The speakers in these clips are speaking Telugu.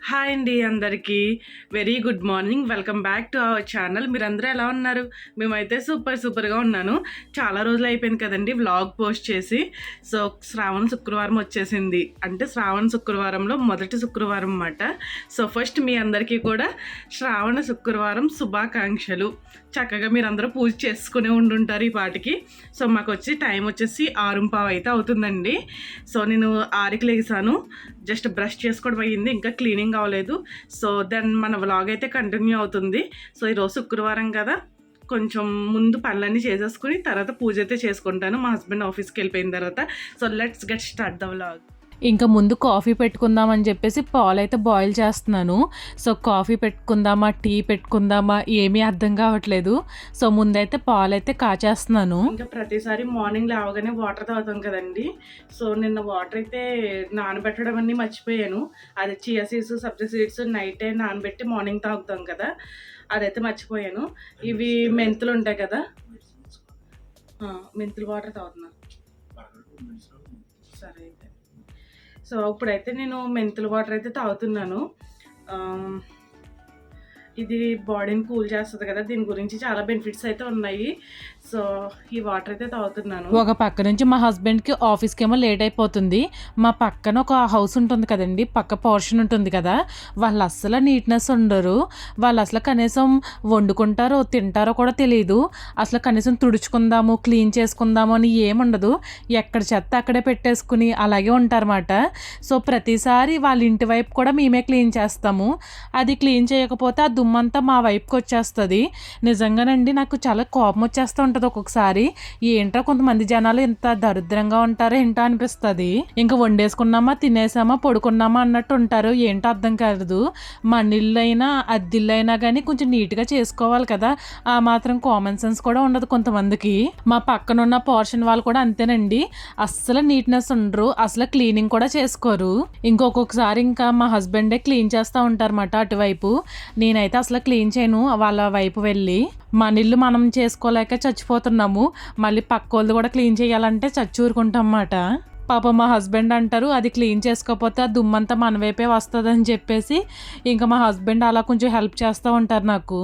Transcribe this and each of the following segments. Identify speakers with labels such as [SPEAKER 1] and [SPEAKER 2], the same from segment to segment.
[SPEAKER 1] హాయ్ అండి అందరికీ very good morning. Welcome back to our channel. మీరందరూ ఎలా ఉన్నారు? మేమైతే సూపర్గా ఉన్నాను. చాలా రోజులు అయిపోయింది కదండి వ్లాగ్ పోస్ట్ చేసి. సో శ్రావణ శుక్రవారం వచ్చేసింది. అంటే శ్రావణ శుక్రవారంలో మొదటి శుక్రవారం అన్నమాట. సో ఫస్ట్ మీ అందరికీ కూడా శ్రావణ శుక్రవారం శుభాకాంక్షలు. చక్కగా మీరందరూ పూజ చేసుకునే ఉండుంటారు ఈ పాటికి. సో మాకు వచ్చి టైం వచ్చేసి 6:15 అయితే అవుతుందండి. సో నేను 6కి లేసాను. జస్ట్ బ్రష్ చేసుకోవడం అయ్యింది, ఇంకా క్లీనింగ్ అవ్వలేదు. సో దెన్ మన వ్లాగ్ అయితే కంటిన్యూ అవుతుంది. సో ఈరోజు శుక్రవారం కదా, కొంచెం ముందు పనులన్నీ చేసేసుకుని తర్వాత పూజ అయితే చేసుకుంటాను మా హస్బెండ్ ఆఫీస్కి వెళ్ళిపోయిన తర్వాత. So let's get start the vlog.
[SPEAKER 2] ఇంకా ముందు కాఫీ పెట్టుకుందామని చెప్పేసి పాలు అయితే బాయిల్ చేస్తున్నాను. సో కాఫీ పెట్టుకుందామా టీ పెట్టుకుందామా ఏమీ అర్థం కావట్లేదు. సో ముందైతే పాలు అయితే కాచేస్తున్నాను.
[SPEAKER 1] ఇంకా ప్రతిసారి మార్నింగ్ లేవగానే వాటర్ తాగుతాం కదండి. సో నిన్న వాటర్ అయితే నానబెట్టడం అన్నీ మర్చిపోయాను. అది చియా సీడ్స్, సబ్జా సీడ్స్ నైటే నానబెట్టి మార్నింగ్ తాగుతాం కదా, అదైతే మర్చిపోయాను. ఇవి మెంతులు ఉంటాయి కదా, మెంతులు వాటర్ తాగుతున్నాను. సరే అయితే సో ఇప్పుడైతే నేను మెంతుల వాటర్ అయితే తాగుతున్నాను. ఇది బాడీని కూల్ చేస్తుంది కదా, దీని గురించి చాలా బెనిఫిట్స్ అయితే ఉన్నాయి. సో ఈ వాటర్ అయితే తాగుతున్నాను.
[SPEAKER 2] ఒక పక్క నుంచి మా హస్బెండ్కి ఆఫీస్కి ఏమో లేట్ అయిపోతుంది. మా పక్కన ఒక హౌస్ ఉంటుంది కదండి, పక్క పోర్షన్ ఉంటుంది కదా, వాళ్ళు అస్సలు నీట్నెస్ ఉండరు. వాళ్ళు అసలు కనీసం వండుకుంటారో తింటారో కూడా తెలియదు. అసలు కనీసం తుడుచుకుందాము క్లీన్ చేసుకుందాము అని ఏముండదు. ఎక్కడ చెత్త అక్కడే పెట్టేసుకుని అలాగే ఉంటారన్నమాట. సో ప్రతిసారి వాళ్ళ ఇంటి వైపు కూడా మేమే క్లీన్ చేస్తాము. అది క్లీన్ చేయకపోతే ఆ దుమ్మంతా మా వైపుకి వచ్చేస్తుంది. నిజంగానండి నాకు చాలా కోపం వచ్చేస్తూ ఉంటుంది ఒక్కొక్కసారి. ఏంటో కొంతమంది జనాలు ఇంత దరిద్రంగా ఉంటారో ఏంటో అనిపిస్తుంది. ఇంకా వండేసుకున్నామా తినేసామా పడుకున్నామా అన్నట్టు ఉంటారు. ఏంటో అర్థం కాదు. మన ఇల్లు అయినా అద్దిల్లు అయినా కానీ కొంచెం నీట్గా చేసుకోవాలి కదా, ఆ మాత్రం కామన్ సెన్స్ కూడా ఉండదు కొంతమందికి. మా పక్కన ఉన్న పోర్షన్ వాళ్ళు కూడా అంతేనండి, అస్సలు నీట్నెస్ ఉండరు, అసలు క్లీనింగ్ కూడా చేసుకోరు. ఇంకొకసారి ఇంకా మా హస్బెండే క్లీన్ చేస్తూ ఉంటారన్నమాట అటువైపు. నేనైతే అసలు క్లీన్ చేయను వాళ్ళ వైపు వెళ్ళి. మన ఇల్లు మనం చేసుకోలేక చచ్చిపోతున్నాము, మళ్ళీ పక్క వాళ్ళది కూడా క్లీన్ చేయాలంటే చచ్చూరుకుంటాం అన్నమాట. పాప మా హస్బెండ్ అంటారు అది క్లీన్ చేసుకోకపోతే ఆ దుమ్మంతా మన వైపే వస్తుందని చెప్పేసి ఇంకా మా హస్బెండ్ అలా కొంచెం హెల్ప్ చేస్తూ ఉంటారు నాకు.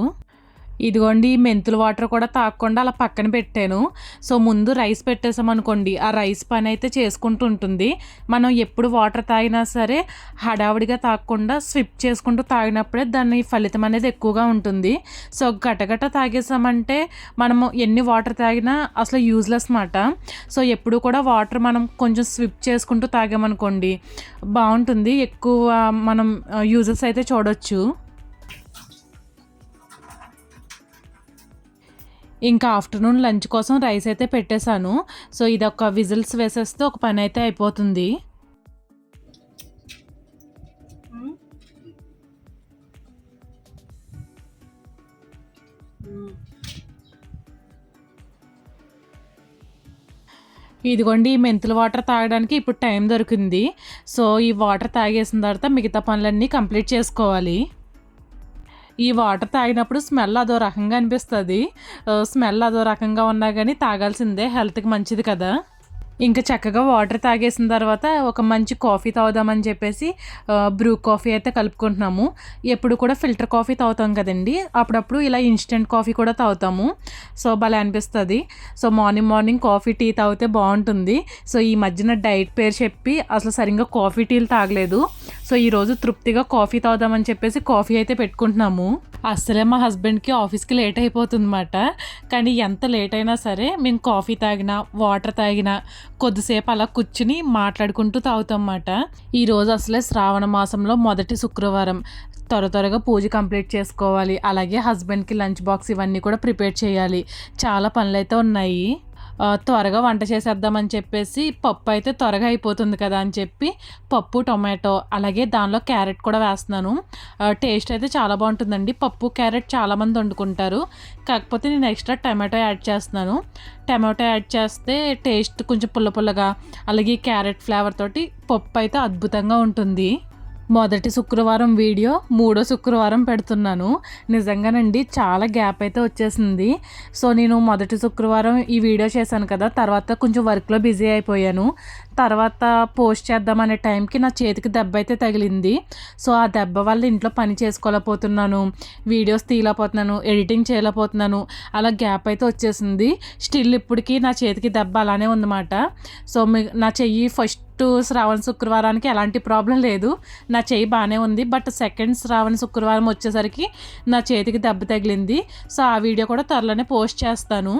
[SPEAKER 2] ఇదిగోండి మెంతుల వాటర్ కూడా తాగకుండా అలా పక్కన పెట్టాను. సో ముందు రైస్ పెట్టేసామనుకోండి, ఆ రైస్ పని అయితే చేసుకుంటూ ఉంటుంది. మనం ఎప్పుడు వాటర్ తాగినా సరే హడావుడిగా తాగకుండా స్విప్ చేసుకుంటూ తాగినప్పుడే దాని ఫలితం అనేది ఎక్కువగా ఉంటుంది. సో గటగట తాగేసామంటే మనము ఎన్ని వాటర్ తాగినా అసలు యూజ్లెస్ మాట. సో ఎప్పుడు కూడా వాటర్ మనం కొంచెం స్విప్ చేసుకుంటూ తాగామనుకోండి బాగుంటుంది, ఎక్కువ మనం యూజెస్ అయితే చూడొచ్చు. ఇంకా ఆఫ్టర్నూన్ లంచ్ కోసం రైస్ అయితే పెట్టేశాను. సో ఇది ఒక విజిల్స్ వేసేస్తే ఒక పని అయితే అయిపోతుంది. ఇదిగోండి ఈ మెంతుల వాటర్ తాగడానికి ఇప్పుడు టైం దొరికింది. సో ఈ వాటర్ తాగేసిన తర్వాత మిగతా పనులన్నీ కంప్లీట్ చేసుకోవాలి. ఈ వాటర్ తాగినప్పుడు స్మెల్ అదో రకంగా అనిపిస్తుంది. స్మెల్ అదో రకంగా ఉన్నా కానీ తాగాల్సిందే, హెల్త్కి మంచిది కదా. ఇంకా చక్కగా వాటర్ తాగేసిన తర్వాత ఒక మంచి కాఫీ తాగుదామని చెప్పేసి బ్రూ కాఫీ అయితే కలుపుకుంటున్నాము. ఎప్పుడు కూడా ఫిల్టర్ కాఫీ తాగుతాం కదండి, అప్పుడప్పుడు ఇలా ఇన్స్టెంట్ కాఫీ కూడా తాగుతాము. సో భలే అనిపిస్తుంది. సో మార్నింగ్ కాఫీ టీ తాగితే బాగుంటుంది. సో ఈ మధ్యన డైట్ పేరు చెప్పి అసలు సరిగ్గా కాఫీ టీలు తాగలేదు. సో ఈరోజు తృప్తిగా కాఫీ తాగుదామని చెప్పేసి కాఫీ అయితే పెట్టుకుంటున్నాము. అసలే మా హస్బెండ్కి ఆఫీస్కి లేట్ అయిపోతుందన్నమాట. కానీ ఎంత లేట్ అయినా సరే మేము కాఫీ తాగినా వాటర్ తాగినా కొద్దిసేపు అలా కూర్చుని మాట్లాడుకుంటూ తాగుతాం అన్నమాట. ఈరోజు అసలే శ్రావణ మాసంలో మొదటి శుక్రవారం. త్వరగా పూజ కంప్లీట్ చేసుకోవాలి. అలాగే హస్బెండ్కి లంచ్ బాక్స్ ఇవన్నీ కూడా ప్రిపేర్ చేయాలి. చాలా పనులు అయితే ఉన్నాయి. త్వరగా వంట చేసేద్దామని చెప్పేసి పప్పు అయితే త్వరగా అయిపోతుంది కదా అని చెప్పి పప్పు టొమాటో అలాగే దానిలో క్యారెట్ కూడా వేస్తున్నాను. టేస్ట్ అయితే చాలా బాగుంటుందండి. పప్పు క్యారెట్ చాలామంది వండుకుంటారు, కాకపోతే నేను ఎక్స్ట్రా టమాటో యాడ్ చేస్తున్నాను. టమాటో యాడ్ చేస్తే టేస్ట్ కొంచెం పుల్లగా అలాగే క్యారెట్ ఫ్లేవర్ తోటి పప్పు అయితే అద్భుతంగా ఉంటుంది. మొదటి శుక్రవారం వీడియో మూడో శుక్రవారం పెడుతున్నాను. నిజంగానండి చాలా గ్యాప్ అయితే వచ్చేసింది. సో నేను మొదటి శుక్రవారం ఈ వీడియో చేశాను కదా, తర్వాత కొంచెం వర్క్లో బిజీ అయిపోయాను. తర్వాత పోస్ట్ చేద్దామనే టైంకి నా చేతికి దెబ్బ అయితే తగిలింది. సో ఆ దెబ్బ వల్ల ఇంట్లో పని చేసుకోలేకపోతున్నాను, వీడియోస్ తీయలేకపోతున్నాను, ఎడిటింగ్ చేయలేకపోతున్నాను. అలా గ్యాప్ అయితే వచ్చేసింది. స్టిల్ ఇప్పటికీ నా చేతికి దెబ్బ అలానే ఉందన్నమాట. సో నా చెయ్యి ఫస్ట్ శ్రావణ శుక్రవారానికి ఎలాంటి ప్రాబ్లం లేదు, నా చెయ్యి బాగానే ఉంది. బట్ సెకండ్ శ్రావణ శుక్రవారం వచ్చేసరికి నా చేతికి దెబ్బ తగిలింది. సో ఆ వీడియో కూడా త్వరలోనే పోస్ట్ చేస్తాను.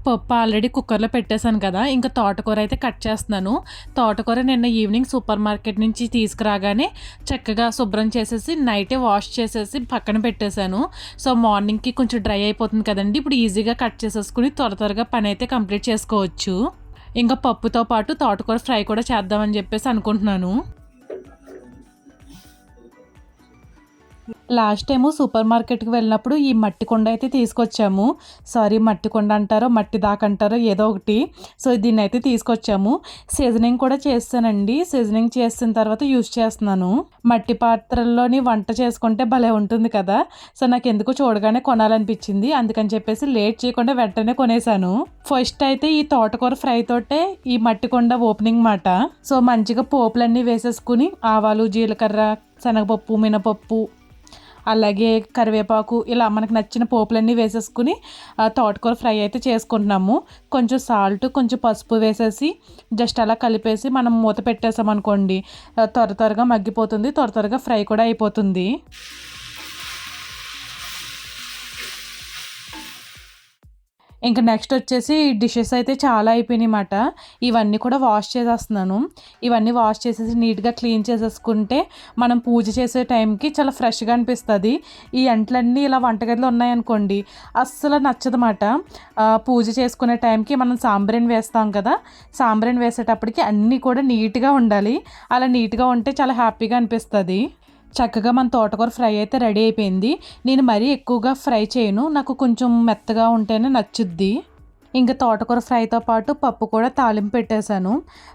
[SPEAKER 2] పప్పు ఆల్రెడీ కుక్కర్లో పెట్టేశాను కదా, ఇంకా తోటకూర అయితే కట్ చేస్తున్నాను. తోటకూర నిన్న ఈవినింగ్ సూపర్ మార్కెట్ నుంచి తీసుకురాగానే చక్కగా శుభ్రం చేసేసి నైటే వాష్ చేసేసి పక్కన పెట్టేశాను. సో మార్నింగ్కి కొంచెం డ్రై అయిపోతుంది కదండి, ఇప్పుడు ఈజీగా కట్ చేసేసుకుని త్వరగా పని అయితే కంప్లీట్ చేసుకోవచ్చు. ఇంకా పప్పుతో పాటు తోటకూర ఫ్రై కూడా చేద్దామని చెప్పేసి అనుకుంటున్నాను. లాస్ట్ టైము సూపర్ మార్కెట్కి వెళ్ళినప్పుడు ఈ మట్టి కుండ అయితే తీసుకొచ్చాము. సారీ, మట్టి కుండ అంటారో మట్టి దాకంటారో ఏదో ఒకటి. సో దీన్ని అయితే తీసుకొచ్చాము. సీజనింగ్ కూడా చేస్తానండి. సీజనింగ్ చేసిన తర్వాత యూజ్ చేస్తున్నాను. మట్టి పాత్రల్లోని వంట చేసుకుంటే భలే ఉంటుంది కదా. సో నాకు ఎందుకు చూడగానే కొనాలనిపించింది, అందుకని చెప్పేసి లేట్ చేయకుండా వెంటనే కొనేసాను. ఫస్ట్ అయితే ఈ తోటకూర ఫ్రై తోటే ఈ మట్టి కుండ ఓపెనింగ్ మాట. సో మంచిగా పోపులన్నీ వేసేసుకుని ఆవాలు, జీలకర్ర, శనగపప్పు, మినపప్పు, అలాగే కరివేపాకు, ఇలా మనకు నచ్చిన పోపులన్నీ వేసేసుకుని తోటకూర ఫ్రై అయితే చేసుకుంటున్నాము. కొంచెం సాల్ట్, కొంచెం పసుపు వేసేసి జస్ట్ అలా కలిపేసి మనం మూత పెట్టేసామనుకోండి, త్వరగా మగ్గిపోతుంది, త్వరగా ఫ్రై కూడా అయిపోతుంది. ఇంకా నెక్స్ట్ వచ్చేసి డిషెస్ అయితే చాలా అయిపోయినాయి అన్నమాట. ఇవన్నీ కూడా వాష్ చేసేస్తున్నాను. ఇవన్నీ వాష్ చేసేసి నీట్గా క్లీన్ చేసేసుకుంటే మనం పూజ చేసే టైంకి చాలా ఫ్రెష్గా అనిపిస్తుంది. ఈ అంట్లన్నీ ఇలా వంటగదిలో ఉన్నాయనుకోండి అస్సలు నచ్చదన్నమాట. పూజ చేసుకునే టైంకి మనం సాంబ్రాణి వేస్తాం కదా, సాంబ్రాణి వేసేటప్పటికి అన్నీ కూడా నీట్గా ఉండాలి. అలా నీట్గా ఉంటే చాలా హ్యాపీగా అనిపిస్తుంది. చక్కగా మన తోటకూర ఫ్రై అయితే రెడీ అయిపోయింది. నేను మరీ ఎక్కువగా ఫ్రై చేయను, నాకు కొంచెం మెత్తగా ఉంటేనే నచ్చుద్ది. ఇంకా తోటకూర ఫ్రైతో పాటు పప్పు కూడా తాలింపు పెట్టేశాను.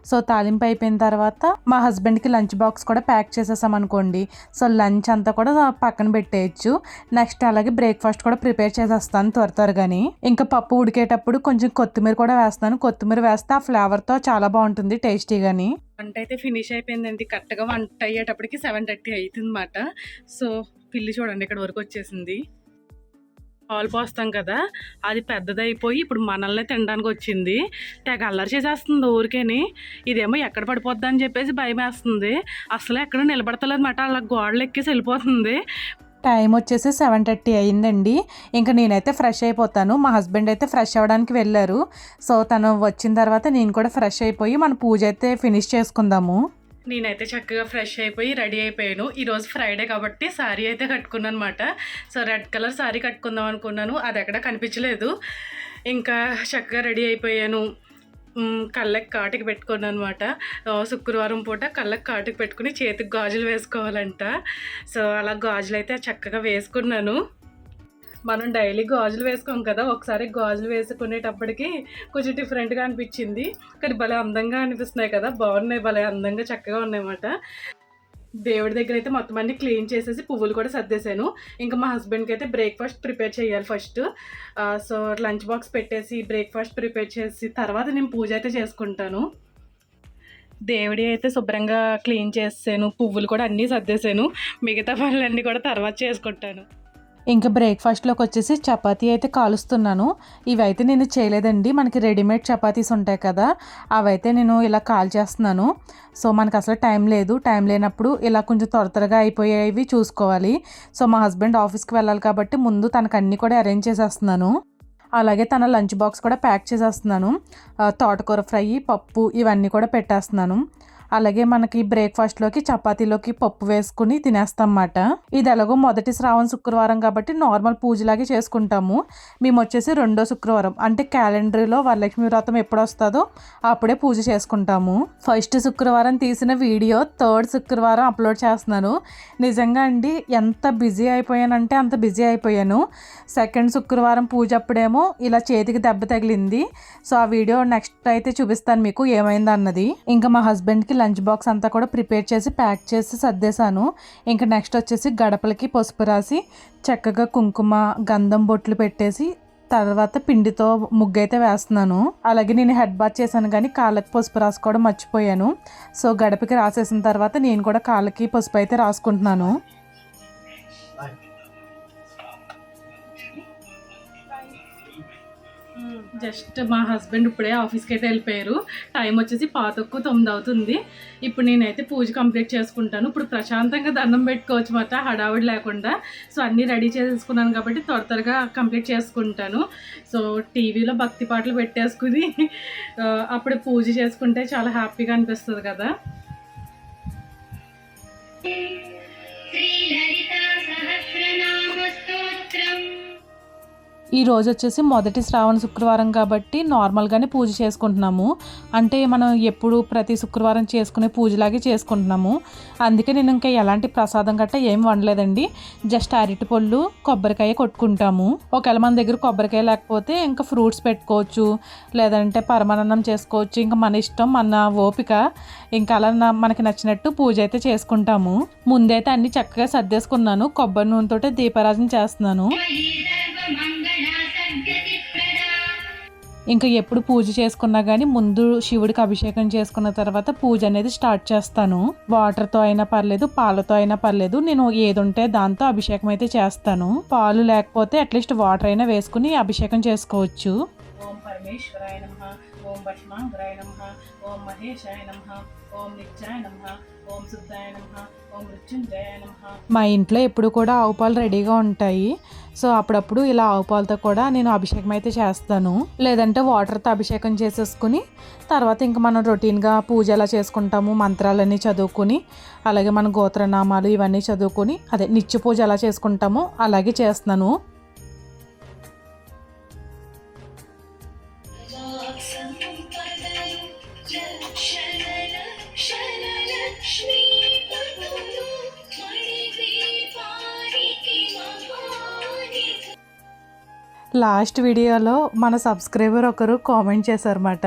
[SPEAKER 2] సో తాలింపు అయిపోయిన తర్వాత మా హస్బెండ్కి లంచ్ బాక్స్ కూడా ప్యాక్ చేసేసాం అనుకోండి. సో లంచ్ అంతా కూడా పక్కన పెట్టేయచ్చు. నెక్స్ట్ అలాగే బ్రేక్ఫాస్ట్ కూడా ప్రిపేర్ చేసేస్తాను త్వరగాని. ఇంకా పప్పు ఉడికేటప్పుడు కొంచెం కొత్తిమీర కూడా వేస్తాను. కొత్తిమీర వేస్తే ఆ ఫ్లేవర్తో చాలా బాగుంటుంది టేస్టీగాని.
[SPEAKER 1] వంట అయితే ఫినిష్ అయిపోయిందండి. కరెక్ట్గా వంట అయ్యేటప్పటికి 7:30 అవుతుంది అన్నమాట. సో పిల్లి చూడండి ఇక్కడ వరకు వచ్చేసింది. పాలు పోస్తాం కదా, అది పెద్దదైపోయి ఇప్పుడు మనల్ని తినడానికి వచ్చింది. తెగ అల్లరి చేసేస్తుంది ఊరికేని. ఇదేమో ఎక్కడ పడిపోద్ది అని చెప్పేసి భయం వేస్తుంది. అసలు ఎక్కడ నిలబడతలేదు అన్నమాట, అలా గోడలు ఎక్కేసి వెళ్ళిపోతుంది.
[SPEAKER 2] టైం వచ్చేసి 7:30 అయిందండి. ఇంకా నేనైతే ఫ్రెష్ అయిపోతాను. మా హస్బెండ్ అయితే ఫ్రెష్ అవ్వడానికి వెళ్ళారు. సో తను వచ్చిన తర్వాత నేను కూడా ఫ్రెష్ అయిపోయి మన పూజ అయితే ఫినిష్ చేసుకుందాము.
[SPEAKER 1] నేనైతే చక్కగా ఫ్రెష్ అయిపోయి రెడీ అయిపోయాను. ఈరోజు ఫ్రైడే కాబట్టి శారీ అయితే కట్టుకున్నాను అనమాట. సో రెడ్ కలర్ శారీ కట్టుకుందాం అనుకున్నాను, అది ఎక్కడ కనిపించలేదు. ఇంకా చక్కగా రెడీ అయిపోయాను. కళ్ళకి కాటుకి పెట్టుకున్నాను అనమాట. శుక్రవారం పూట కళ్ళకి కాటుకి పెట్టుకుని చేతికి గాజులు వేసుకోవాలంట. సో అలా గాజులు అయితే చక్కగా వేసుకున్నాను. మనం డైలీ గాజులు వేసుకోం కదా, ఒకసారి గాజులు వేసుకునేటప్పటికి కొంచెం డిఫరెంట్గా అనిపించింది. కానీ భలే అందంగా అనిపిస్తున్నాయి కదా, బాగున్నాయి, భలే అందంగా చక్కగా ఉన్నాయన్నమాట. దేవుడి దగ్గర అయితే మొత్తం అన్ని క్లీన్ చేసేసి పువ్వులు కూడా సర్దేశాను. ఇంకా మా హస్బెండ్కి అయితే బ్రేక్ఫాస్ట్ ప్రిపేర్ చేయాలి ఫస్ట్. సో లంచ్ బాక్స్ పెట్టేసి బ్రేక్ఫాస్ట్ ప్రిపేర్ చేసి తర్వాత నేను పూజ అయితే చేసుకుంటాను. దేవుడి అయితే శుభ్రంగా క్లీన్ చేసాను, పువ్వులు కూడా అన్నీ సర్దేశాను. మిగతా పనులన్నీ కూడా తర్వాత చేసుకుంటాను.
[SPEAKER 2] ఇంకా బ్రేక్ఫాస్ట్లోకి వచ్చేసి చపాతీ అయితే కాలుస్తున్నాను. ఇవైతే నేను చేయలేదండి, మనకి రెడీమేడ్ చపాతీస్ ఉంటాయి కదా, అవైతే నేను ఇలా కాల్చేస్తున్నాను. సో మనకు అసలు టైం లేదు, టైం లేనప్పుడు ఇలా కొంచెం త్వరగా అయిపోయేవి చూసుకోవాలి. సో మా హస్బెండ్ ఆఫీస్కి వెళ్ళాలి కాబట్టి ముందు తనకు అన్నీ కూడా అరేంజ్ చేసేస్తున్నాను. అలాగే తన లంచ్ బాక్స్ కూడా ప్యాక్ చేసేస్తున్నాను. తోటకూర ఫ్రై, పప్పు ఇవన్నీ కూడా పెట్టేస్తున్నాను. అలాగే మనకి బ్రేక్ఫాస్ట్లోకి చపాతీలోకి పప్పు వేసుకుని తినేస్తాం అన్నమాట. ఇది ఎలాగో మొదటి శ్రావణ శుక్రవారం కాబట్టి నార్మల్ పూజలాగే చేసుకుంటాము. మేము వచ్చేసి రెండో శుక్రవారం అంటే క్యాలెండర్లో వరలక్ష్మి వ్రతం ఎప్పుడు వస్తుందో అప్పుడే పూజ చేసుకుంటాము. ఫస్ట్ శుక్రవారం తీసిన వీడియో థర్డ్ శుక్రవారం అప్లోడ్ చేస్తున్నాను. నిజంగా అండి ఎంత బిజీ అయిపోయానంటే అంత బిజీ అయిపోయాను. సెకండ్ శుక్రవారం పూజ అప్పుడేమో ఇలా చేతికి దెబ్బ తగిలింది. సో ఆ వీడియో నెక్స్ట్ అయితే చూపిస్తాను మీకు ఏమైంది అన్నది. ఇంకా మా హస్బెండ్కి లంచ్ బాక్స్ అంతా కూడా ప్రిపేర్ చేసి ప్యాక్ చేసి సర్దేశాను. ఇంకా నెక్స్ట్ వచ్చేసి గడపలకి పసుపు రాసి చక్కగా కుంకుమ గంధం బొట్లు పెట్టేసి తర్వాత పిండితో ముగ్గు అయితే వేస్తున్నాను. అలాగే నేను హెడ్ బాత్ చేశాను కానీ కాళ్ళకి పసుపు రాసుకోవడం మర్చిపోయాను. సో గడపకి రాసేసిన తర్వాత నేను కూడా కాళ్ళకి పసుపు అయితే రాసుకుంటున్నాను.
[SPEAKER 1] జస్ట్ మా హస్బెండ్ ఇప్పుడే ఆఫీస్కి అయితే వెళ్ళిపోయారు. టైం వచ్చేసి 9:09 అవుతుంది. ఇప్పుడు నేనైతే పూజ కంప్లీట్ చేసుకుంటాను. ఇప్పుడు ప్రశాంతంగా దండం పెట్టుకోవచ్చు మాట, హడావిడి లేకుండా. సో అన్నీ రెడీ చేసుకున్నాను కాబట్టి త్వరగా కంప్లీట్ చేసుకుంటాను. సో టీవీలో భక్తి పాటలు పెట్టేసుకుని అప్పుడు పూజ చేసుకుంటే చాలా హ్యాపీగా అనిపిస్తుంది కదా.
[SPEAKER 2] ఈ రోజు వచ్చేసి మొదటి శ్రావణ శుక్రవారం కాబట్టి నార్మల్గానే పూజ చేసుకుంటున్నాము. అంటే మనం ఎప్పుడు ప్రతి శుక్రవారం చేసుకునే పూజలాగే చేసుకుంటున్నాము. అందుకే నేను ఇంకా ఎలాంటి ప్రసాదం గట్రా ఏం వండలేదండి. జస్ట్ అరటిపళ్ళు కొబ్బరికాయ కొట్టుకుంటాము. ఒకవేళ మన దగ్గర కొబ్బరికాయ లేకపోతే ఇంకా ఫ్రూట్స్ పెట్టుకోవచ్చు, లేదంటే పరమాన్నం చేసుకోవచ్చు. ఇంకా మన ఇష్టం, మన ఓపిక. ఇంకా అలా మనకి నచ్చినట్టు పూజ అయితే చేసుకుంటాము. ముందైతే అన్ని చక్కగా సర్దేసుకున్నాను. కొబ్బరి నూనెతోటే దీపారాధన చేస్తున్నాను. ఇంకా ఎప్పుడు పూజ చేసుకున్నా కానీ ముందు శివుడికి అభిషేకం చేసుకున్న తర్వాత పూజ అనేది స్టార్ట్ చేస్తాను. వాటర్తో అయినా పర్లేదు, పాలతో అయినా పర్లేదు, నేను ఏది ఉంటే దాంతో అభిషేకం అయితే చేస్తాను. పాలు లేకపోతే అట్లీస్ట్ వాటర్ అయినా వేసుకుని అభిషేకం చేసుకోవచ్చు.
[SPEAKER 1] ఓం పరమేశ్వరాయ నమః, ఓం భస్మాంగరాయ నమః, ఓం మహేశాయ నమః, ఓం నిత్యాయ నమః, ఓం శుద్ధాయ నమః, ఓం మృత్యుంజయాయ నమః. మా ఇంట్లో ఎప్పుడు కూడా ఆవు పాలు రెడీగా ఉంటాయి. సో అప్పుడప్పుడు ఇలా ఆవు పాలతో కూడా నేను అభిషేకం అయితే చేస్తాను. లేదంటే వాటర్తో అభిషేకం చేసేసుకుని తర్వాత ఇంకా మనం రొటీన్గా పూజ ఎలా చేసుకుంటాము, మంత్రాలన్నీ చదువుకుని, అలాగే మన గోత్రనామాలు ఇవన్నీ చదువుకుని, అదే నిత్య పూజ ఎలా చేసుకుంటామో అలాగే చేస్తున్నాను. లాస్ట్ వీడియోలో మన సబ్స్క్రైబర్ ఒకరు కామెంట్ చేశారన్నమాట.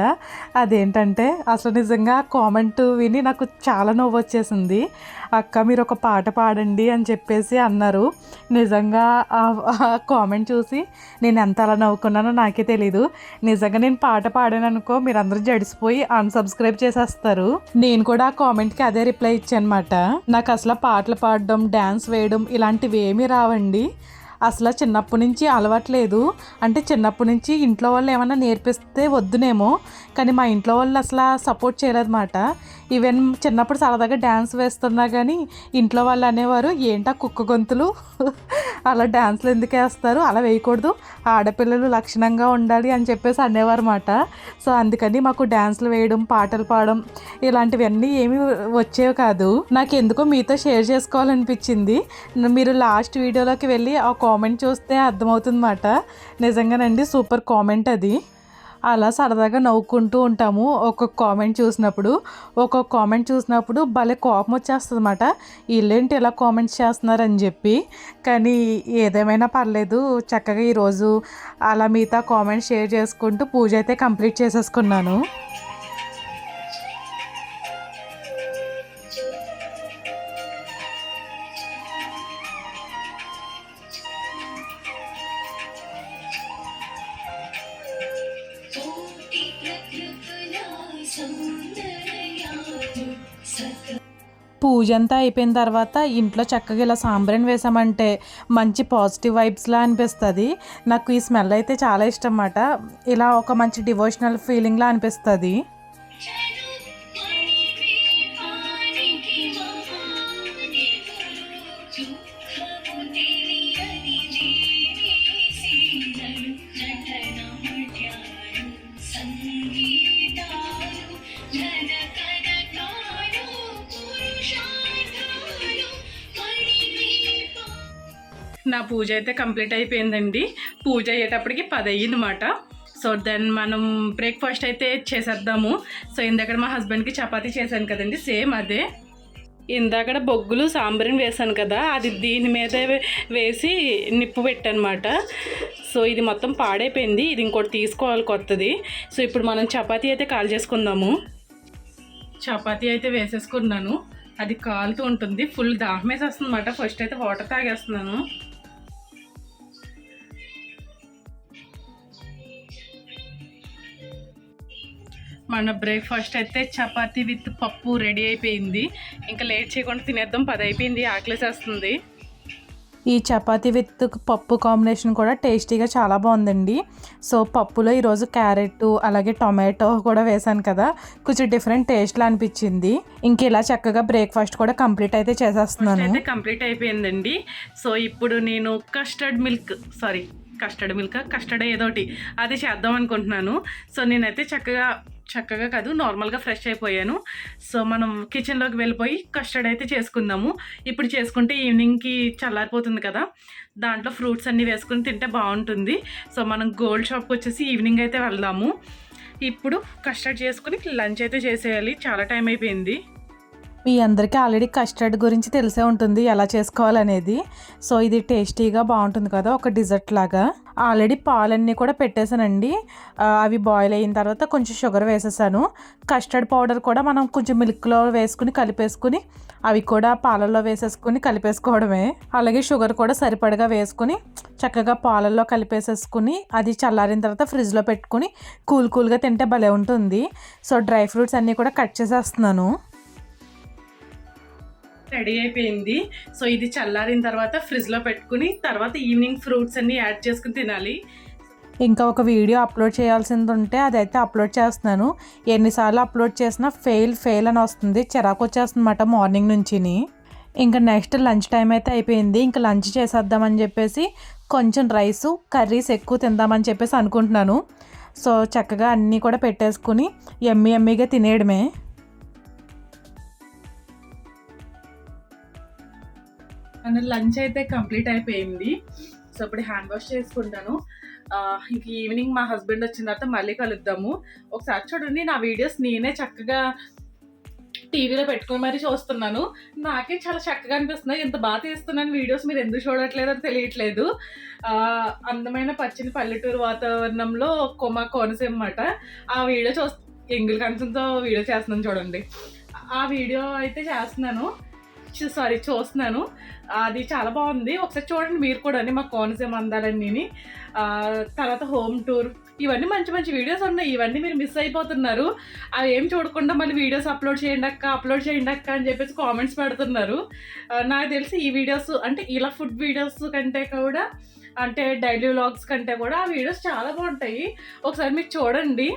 [SPEAKER 1] అదేంటంటే అసలు నిజంగా కామెంట్ విని నాకు చాలా నవ్వు వచ్చేసింది. అక్క మీరు ఒక పాట పాడండి అని చెప్పేసి అన్నారు. నిజంగా ఆ కామెంట్ చూసి నేను ఎంత అలా నవ్వుకున్నానో నాకే తెలీదు. నిజంగా నేను పాట పాడాను అనుకో మీరు అందరూ జడిసిపోయి అన్సబ్స్క్రైబ్ చేసేస్తారు. నేను కూడా ఆ కామెంట్కి అదే రిప్లై ఇచ్చాను అనమాట. నాకు అసలు పాటలు పాడడం, డ్యాన్స్ వేయడం ఇలాంటివి ఏమీ రావండి. అసలు చిన్నప్పటి నుంచి అలవాట్లేదు. అంటే చిన్నప్పటి నుంచి ఇంట్లో వాళ్ళు ఏమన్నా నేర్పిస్తే వద్దునేమో, కానీ మా ఇంట్లో వాళ్ళు అసలు సపోర్ట్ చేయలేదన్నమాట. ఈవెన్ చిన్నప్పుడు సరదాగా డ్యాన్స్ వేస్తున్నా కానీ ఇంట్లో వాళ్ళు అనేవారు, ఏంటా కుక్క గొంతులు అలా డ్యాన్స్లు ఎందుకు వేస్తారు, అలా వేయకూడదు, ఆడపిల్లలు లక్షణంగా ఉండాలి అని చెప్పేసి అనేవారు అన్నమాట. సో అందుకని మాకు డ్యాన్స్లు వేయడం, పాటలు పాడడం ఇలాంటివన్నీ ఏమీ వచ్చేవి కాదు. నాకు ఎందుకో మీతో షేర్ చేసుకోవాలనిపించింది. మీరు లాస్ట్ వీడియోలోకి వెళ్ళి ఆ కామెంట్ చూస్తే అర్థమవుతుందన్నమాట. నిజంగానండి సూపర్ కామెంట్ అది. అలా సరదాగా నవ్వుకుంటూ ఉంటాము ఒక్కొక్క కామెంట్ చూసినప్పుడు భలే కోపం వచ్చేస్తుంది అన్నమాట. వీళ్ళేంటి ఇలా కామెంట్స్ చేస్తున్నారని చెప్పి. కానీ ఏదేమైనా పర్లేదు, చక్కగా ఈరోజు అలా మిగతా కామెంట్స్ షేర్ చేసుకుంటూ పూజ అయితే కంప్లీట్ చేసేసుకున్నాను. పూజ అంతా అయిపోయిన తర్వాత ఇంట్లో చక్కగా ఇలా సాంబ్రాణి వేసామంటే మంచి పాజిటివ్ వైబ్స్లా అనిపిస్తుంది. నాకు ఈ స్మెల్ అయితే చాలా ఇష్టం అన్నమాట. ఇలా ఒక మంచి డివోషనల్ ఫీలింగ్లా అనిపిస్తుంది. నా పూజ అయితే కంప్లీట్ అయిపోయిందండి. పూజ అయ్యేటప్పటికి 10 అయ్యిందన్నమాట. సో దెన్ మనం బ్రేక్ఫాస్ట్ అయితే చేసేద్దాము. సో ఇందాక మా హస్బెండ్కి చపాతీ చేశాను కదండి, సేమ్ అదే. ఇందాక బొగ్గులు సాంబారిని వేసాను కదా, అది దీని మీద వేసి నిప్పు పెట్టనమాట. సో ఇది మొత్తం పాడైపోయింది, ఇది ఇంకోటి తీసుకోవాలి కొత్తది. సో ఇప్పుడు మనం చపాతీ అయితే కాల్ చేసుకుందాము. చపాతీ అయితే వేసేసుకున్నాను. అది కాలుతూ ఉంటుంది. ఫుల్ దాహం వేసేస్తుంది అన్నమాట. ఫస్ట్ అయితే వాటర్ తాగేస్తున్నాను. మన బ్రేక్ఫాస్ట్ అయితే చపాతీ విత్ పప్పు రెడీ అయిపోయింది. ఇంకా లేట్ చేయకుండా తినేద్దాం. 10 అయిపోయింది, ఆకలేసేస్తుంది.
[SPEAKER 2] ఈ చపాతీ విత్ పప్పు కాంబినేషన్ కూడా టేస్టీగా చాలా బాగుందండి. సో పప్పులో ఈరోజు క్యారెట్ అలాగే టొమాటో కూడా వేసాను కదా, కొంచెం డిఫరెంట్ టేస్ట్లా అనిపించింది. ఇంక ఇలా చక్కగా బ్రేక్ఫాస్ట్ కూడా కంప్లీట్ అయితే చేసేస్తున్నాను.
[SPEAKER 1] అయితే కంప్లీట్ అయిపోయిందండి. సో ఇప్పుడు నేను కస్టర్డ్ ఏదోటి అది చేద్దాం అనుకుంటున్నాను. సో నేనైతే చక్కగా కాదు, నార్మల్గా ఫ్రెష్ అయిపోయాను. సో మనం కిచెన్లోకి వెళ్ళిపోయి కస్టర్డ్ అయితే చేసుకుందాము. ఇప్పుడు చేసుకుంటే ఈవినింగ్కి చల్లారిపోతుంది కదా, దాంట్లో ఫ్రూట్స్ అన్నీ వేసుకుని తింటే బాగుంటుంది. సో మనం గోల్డ్ షాప్కి వచ్చేసి ఈవినింగ్ అయితే వెళ్దాము. ఇప్పుడు కస్టర్డ్ చేసుకుని లంచ్ అయితే చేసేయాలి. చాలా టైం అయిపోయింది.
[SPEAKER 2] మీ అందరికీ ఆల్రెడీ కస్టర్డ్ గురించి తెలిసే ఉంటుంది ఎలా చేసుకోవాలనేది. సో ఇది టేస్టీగా బాగుంటుంది కదా, ఒక డిజర్ట్ లాగా. ఆల్రెడీ పాలన్నీ కూడా పెట్టేశానండి. అవి బాయిల్ అయిన తర్వాత కొంచెం షుగర్ వేసేసాను. కస్టర్డ్ పౌడర్ కూడా మనం కొంచెం మిల్క్లో వేసుకుని కలిపేసుకుని అవి కూడా పాలల్లో వేసేసుకుని కలిపేసుకోవడమే. అలాగే షుగర్ కూడా సరిపడగా వేసుకుని చక్కగా పాలల్లో కలిపేసేసుకుని అది చల్లారిన తర్వాత ఫ్రిడ్జ్లో పెట్టుకుని కూల్గా తింటే భలే ఉంటుంది. సో డ్రై ఫ్రూట్స్ అన్నీ కూడా కట్ చేసేస్తున్నాను.
[SPEAKER 1] రెడీ అయిపోయింది. సో ఇది చల్లారిన తర్వాత ఫ్రిడ్జ్లో పెట్టుకుని తర్వాత ఈవినింగ్ ఫ్రూట్స్ అన్నీ యాడ్ చేసుకుని తినాలి.
[SPEAKER 2] ఇంకా ఒక వీడియో అప్లోడ్ చేయాల్సింది ఉంటే అదైతే అప్లోడ్ చేస్తున్నాను. ఎన్నిసార్లు అప్లోడ్ చేసినా ఫెయిల్ అని వస్తుంది, చిరాకు వచ్చేస్తుందన్నమాట మార్నింగ్ నుంచిని. ఇంకా నెక్స్ట్ లంచ్ టైం అయితే అయిపోయింది. ఇంకా లంచ్ చేసేద్దామని చెప్పేసి కొంచెం రైసు కర్రీస్ ఎక్కువ తిందామని చెప్పేసి అనుకుంటున్నాను. సో చక్కగా అన్నీ కూడా పెట్టేసుకుని ఎమ్మీగా తినేయడమే.
[SPEAKER 1] మన లంచ్ అయితే కంప్లీట్ అయిపోయింది. సో ఇప్పుడు హ్యాండ్ వాష్ చేసుకుంటాను. ఇంక ఈవినింగ్ మా హస్బెండ్ వచ్చిన తర్వాత మళ్ళీ కలుద్దాము. ఒకసారి చూడండి, నా వీడియోస్ నేనే చక్కగా టీవీలో పెట్టుకుని మరీ చూస్తున్నాను. నాకే చాలా చక్కగా అనిపిస్తుంది. ఎంత బాగా తీస్తున్నాను వీడియోస్, మీరు ఎందుకు చూడట్లేదో తెలియట్లేదు. అందమైన పచ్చని పల్లెటూరు వాతావరణంలో కోనసీమ అన్నమాట. ఆ వీడియో ఎంగిల్ కంచంతో వీడియో చేస్తున్నాను చూడండి. ఆ వీడియో అయితే చూస్తున్నాను. అది చాలా బాగుంది. ఒకసారి చూడండి మీరు కూడా, మా కోనసీమ అందాలన్నీ. తర్వాత హోమ్ టూర్, ఇవన్నీ మంచి వీడియోస్ ఉన్నాయి. ఇవన్నీ మీరు మిస్ అయిపోతున్నారు. అవి ఏం చూడకుండా మళ్ళీ వీడియోస్ అప్లోడ్ చేయండి అక్క అని చెప్పేసి కామెంట్స్ పెడుతున్నారు. నాకు తెలిసి ఈ వీడియోస్ అంటే ఇలా ఫుడ్ వీడియోస్ కంటే కూడా, అంటే డైలీ వ్లాగ్స్ కంటే కూడా ఆ వీడియోస్ చాలా బాగుంటాయి. ఒకసారి మీరు చూడండి,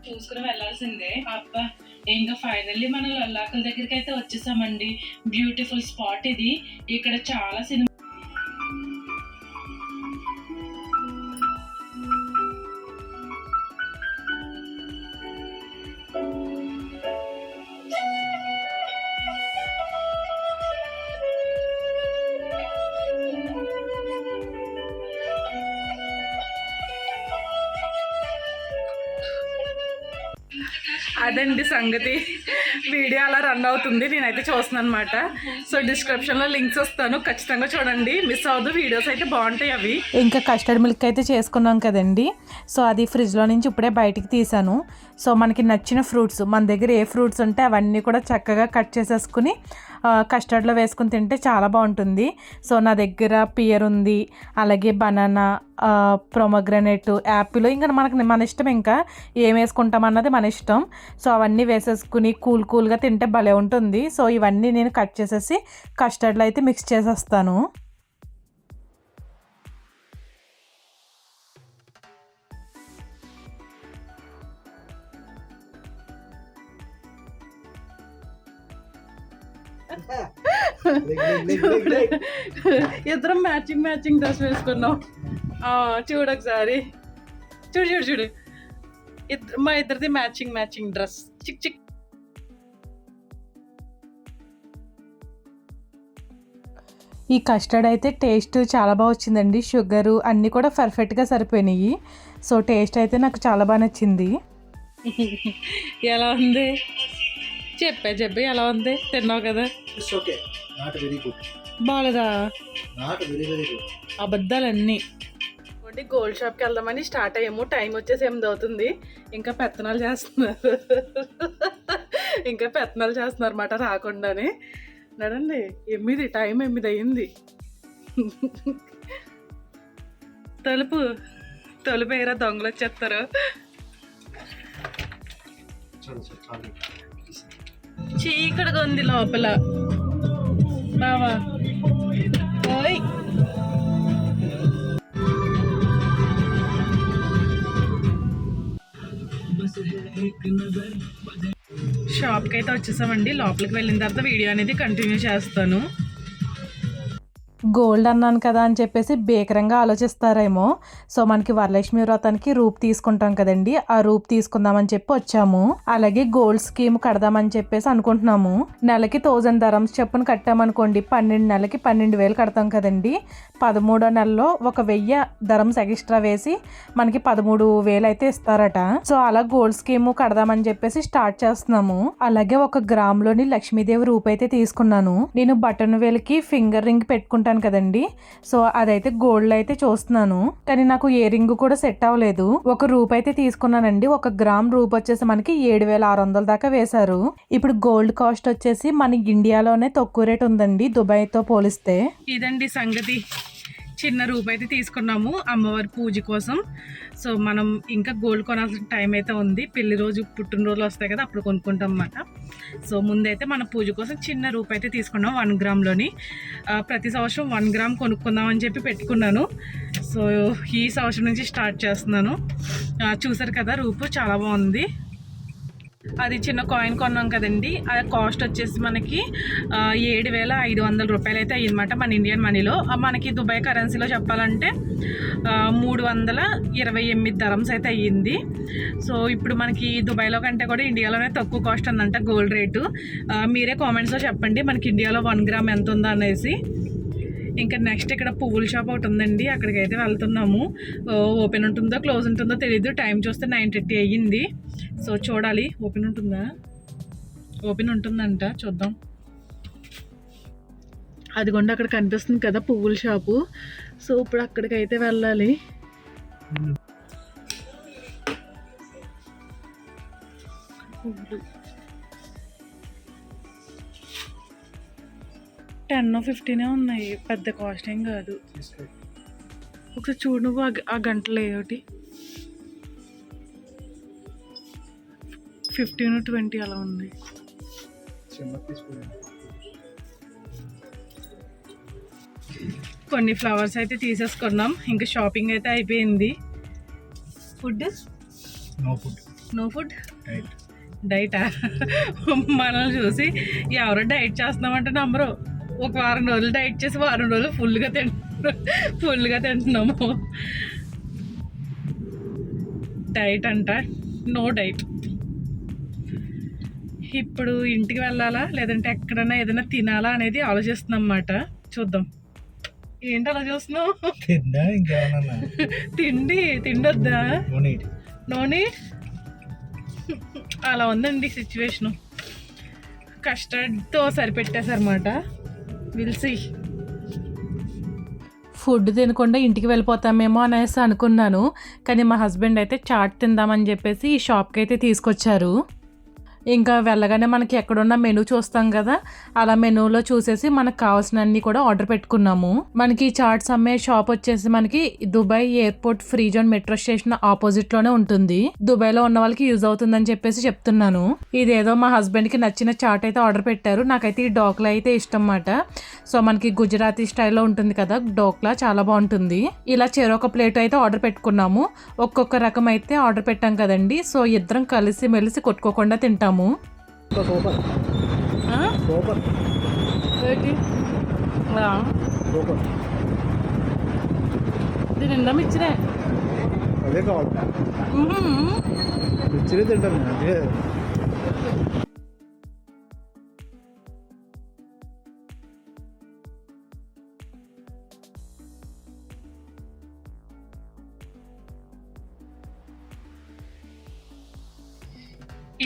[SPEAKER 1] చూసుకుని వెళ్ళాల్సిందే. అబ్బా, ఇంకా ఫైనల్లీ మనం లల్లాకుల దగ్గరికి అయితే వచ్చేసామండి. బ్యూటిఫుల్ స్పాట్ ఇది. ఇక్కడ చాలా సినిమా అదండి సంగతి. వీడియో అలా రన్ అవుతుంది, నేనైతే చూస్తున్నాను అనమాట. సో డిస్క్రిప్షన్లో లింక్స్ వస్తాను, ఖచ్చితంగా చూడండి, మిస్ అవ్వదు. వీడియోస్ అయితే బాగుంటాయి అవి.
[SPEAKER 2] ఇంకా కస్టర్డ్ మిల్క్ అయితే చేసుకున్నాం కదండి. సో అది ఫ్రిడ్జ్లో నుంచి ఇప్పుడే బయటికి తీసాను. సో మనకి నచ్చిన ఫ్రూట్స్, మన దగ్గర ఏ ఫ్రూట్స్ ఉంటే అవన్నీ కూడా చక్కగా కట్ చేసేసుకుని కస్టర్డ్లో వేసుకుని తింటే చాలా బాగుంటుంది. సో నా దగ్గర పియర్ ఉంది, అలాగే బనానా, ప్రొమోగ్రనేట్, యాపిల్, ఇంకా మన ఇష్టం, ఇంకా ఏం వేసుకుంటాం అన్నది మన ఇష్టం. సో అవన్నీ వేసేసుకుని కూల్గా తింటే భలే ఉంటుంది. సో ఇవన్నీ నేను కట్ చేసేసి కస్టర్డ్లో అయితే మిక్స్ చేసేస్తాను.
[SPEAKER 1] ఇద్దరం మ్యాచింగ్ డ్రెస్ వేసుకున్నాం. చూడు ఒకసారి, చూడు మా ఇద్దరిది మ్యాచింగ్ డ్రెస్. చిక్
[SPEAKER 2] ఈ కస్టర్డ్ అయితే టేస్ట్ చాలా బాగా వచ్చిందండి. షుగరు అన్నీ కూడా పర్ఫెక్ట్గా సరిపోయినాయి. సో టేస్ట్ అయితే నాకు చాలా బాగా నచ్చింది.
[SPEAKER 1] ఎలా ఉంది చెప్పే ఎలా ఉంది? తిన్నావు కదా. బాగాలేదా? అబద్ధాలన్నీ. గోల్డ్ షాప్కి వెళ్దామని స్టార్ట్ అయ్యాము. టైం వచ్చేసి 8 అవుతుంది. ఇంకా పెత్తనాలు చేస్తున్నారు. ఇంకా పెత్తనాలు చేస్తున్నారు అన్నమాట రాకుండానే. నడండి, 8 టైం 8 అయ్యింది. తలుపు వేరా దొంగలు వచ్చేస్తారు. చీకటిగా ఉంది లోపల. బావా ఓయ్ షాప్కి అయితే వచ్చేసామండి. లోపలికి వెళ్ళిన తర్వాత వీడియో అనేది కంటిన్యూ చేస్తాను.
[SPEAKER 2] గోల్డ్ అన్నాను కదా అని చెప్పేసి బేకరంగా ఆలోచిస్తారేమో. సో మనకి వరలక్ష్మి వ్రతానికి రూప్ తీసుకుంటాం కదండి, ఆ రూప్ తీసుకుందామని చెప్పి వచ్చాము. అలాగే గోల్డ్ స్కీమ్ కడదామని చెప్పేసి అనుకుంటున్నాము. నెలకి 1000 dirhams చొప్పున కట్టామనుకోండి, 12 నెలలకి 12,000 కడతాం కదండి. 13వ నెలలో 1000 dirhams ఎక్స్ట్రా వేసి మనకి 13,000 అయితే ఇస్తారట. సో అలా గోల్డ్ స్కీమ్ కడదామని చెప్పేసి స్టార్ట్ చేస్తున్నాము. అలాగే 1 గ్రామ్లోని లక్ష్మీదేవి రూప్ అయితే తీసుకున్నాను. నేను బటన్ వేలుకి ఫింగర్ రింగ్ పెట్టుకుంటాను కదండి, సో అదైతే గోల్డ్ అయితే చూస్తున్నాను. కానీ నాకు ఏ రింగ్ కూడా సెట్ అవ్వలేదు. 1 రూప్ అయితే తీసుకున్నానండి. 1 గ్రామ్ రూప్ వచ్చేసి మనకి 7,600 దాకా వేశారు. ఇప్పుడు గోల్డ్ కాస్ట్ వచ్చేసి మన ఇండియాలోనే తక్కువ రేట్ ఉందండి దుబాయ్తో పోలిస్తే.
[SPEAKER 1] ఇదండి సంగతి. చిన్న రూపాయి అయితే తీసుకున్నాము అమ్మవారి పూజ కోసం. సో మనం ఇంకా గోల్డ్ కొనాల్సిన టైం అయితే ఉంది. పెళ్లి రోజు పుట్టినరోజులు వస్తాయి కదా, అప్పుడు కొనుక్కుంటాం అన్నమాట. సో ముందైతే మన పూజ కోసం చిన్న రూపాయి అయితే తీసుకున్నాం 1 గ్రామ్లోని. ప్రతి సంవత్సరం 1 గ్రామ్ కొనుక్కుందాం అని చెప్పి పెట్టుకున్నాను. సో ఈ సంవత్సరం నుంచి స్టార్ట్ చేస్తున్నాను. చూసారు కదా, రూపు చాలా బాగుంది. అది చిన్న కాయిన్ కొన్నాం కదండి, అది కాస్ట్ వచ్చేసి మనకి 7,500 రూపాయలు అయితే అయ్యిందన్నమాట మన ఇండియన్ మనీలో. మనకి దుబాయ్ కరెన్సీలో చెప్పాలంటే 328 dirhams అయితే అయ్యింది. సో ఇప్పుడు మనకి దుబాయ్లో కంటే కూడా ఇండియాలోనే తక్కువ కాస్ట్ ఉందంట గోల్డ్ రేటు. మీరే కామెంట్స్లో చెప్పండి మనకి ఇండియాలో 1 గ్రామ్ ఎంత ఉందో అనేసి. ఇంకా నెక్స్ట్ ఇక్కడ పువ్వుల షాప్ ఒకటి ఉందండి, అక్కడికి అయితే వెళ్తున్నాము. ఓపెన్ ఉంటుందో క్లోజ్ ఉంటుందో తెలీదు. టైం చూస్తే 9:30 అయ్యింది. సో చూడాలి ఓపెన్ ఉంటుందా. ఓపెన్ ఉంటుందంట, చూద్దాం. అదిగోండి అక్కడ కనిపిస్తుంది కదా పువ్వుల షాపు. సో ఇప్పుడు అక్కడికి అయితే వెళ్ళాలి. పువ్వులు 10-15 ఉన్నాయి, పెద్ద కాస్ట్ ఏం కాదు. ఒకసారి చూడు నువ్వు ఆ గంటలు ఏమిటి 15-20 అలా ఉన్నాయి. కొన్ని ఫ్లవర్స్ అయితే తీసేసుకున్నాం. ఇంకా షాపింగ్ అయితే అయిపోయింది. ఫుడ్ నో ఫుడ్ డైటా మనల్ని చూసి ఎవరో డైట్ చేస్తున్నామంటే నమ్మరు. 1 వారం రోజులు డైట్ చేసి వారం రోజులు ఫుల్గా తింటున్నాము. డైట్ అంట, నో డైట్. ఇప్పుడు ఇంటికి వెళ్ళాలా లేదంటే ఎక్కడైనా ఏదైనా తినాలా అనేది ఆలోచిస్తున్నాం అన్నమాట. చూద్దాం. ఏంటి అలా చూస్తున్నావు? తిండి వద్దా? No need. అలా ఉందండి సిచ్యువేషను. కస్టర్డ్తో సరిపెట్టేసారన్నమాట. Will see.
[SPEAKER 2] ఫుడ్ తినకుండా ఇంటికి వెళ్ళిపోతామేమో అనేసి అనుకున్నాను. కానీ మా హస్బెండ్ అయితే చాట్ తిందామని చెప్పేసి ఈ షాప్కి అయితే తీసుకొచ్చారు. ఇంకా వెళ్ళగానే మనకి ఎక్కడున్న మెనూ చూస్తాం కదా, అలా మెనూలో చూసేసి మనకు కావాల్సినవన్నీ కూడా ఆర్డర్ పెట్టుకున్నాము. మనకి చాట్స్ అమ్మే షాప్ వచ్చేసి మనకి Dubai airport free zone metro station opposite లోనే ఉంటుంది. దుబాయ్లో ఉన్న వాళ్ళకి యూజ్ అవుతుందని చెప్పేసి చెప్తున్నాను. ఇదేదో మా హస్బెండ్కి నచ్చిన చాట్ అయితే ఆర్డర్ పెట్టారు. నాకైతే ఈ డోక్లా అయితే ఇష్టం అన్నమాట. సో మనకి గుజరాతీ స్టైల్లో ఉంటుంది కదా డోక్లా, చాలా బాగుంటుంది. ఇలా చెరొక ప్లేట్ అయితే ఆర్డర్ పెట్టుకున్నాము. ఒక్కొక్క రకం అయితే ఆర్డర్ పెట్టాం కదండి. సో ఇద్దరం కలిసి మెలిసి కొట్టుకోకుండా తింటాము.
[SPEAKER 1] దీని నిండా మిచ్చిరే.
[SPEAKER 3] అదే కావాలి, మిచ్చిరే తింటాను. అదే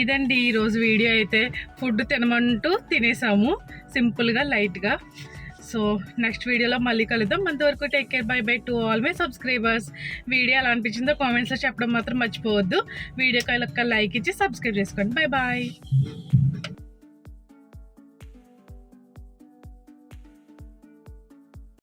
[SPEAKER 1] ఇదండి ఈరోజు వీడియో అయితే. ఫుడ్ తినమంటూ తినేసాము సింపుల్గా లైట్గా. సో నెక్స్ట్ వీడియోలో మళ్ళీ కలుద్దాం. అంతవరకు take care, by by to all my subscribers. Video ఎలా అనిపించిందో కామెంట్స్లో చెప్పడం మాత్రం మర్చిపోవద్దు. వీడియోకి ఒక లైక్ ఇచ్చి సబ్స్క్రైబ్ చేసుకోండి. Bye bye.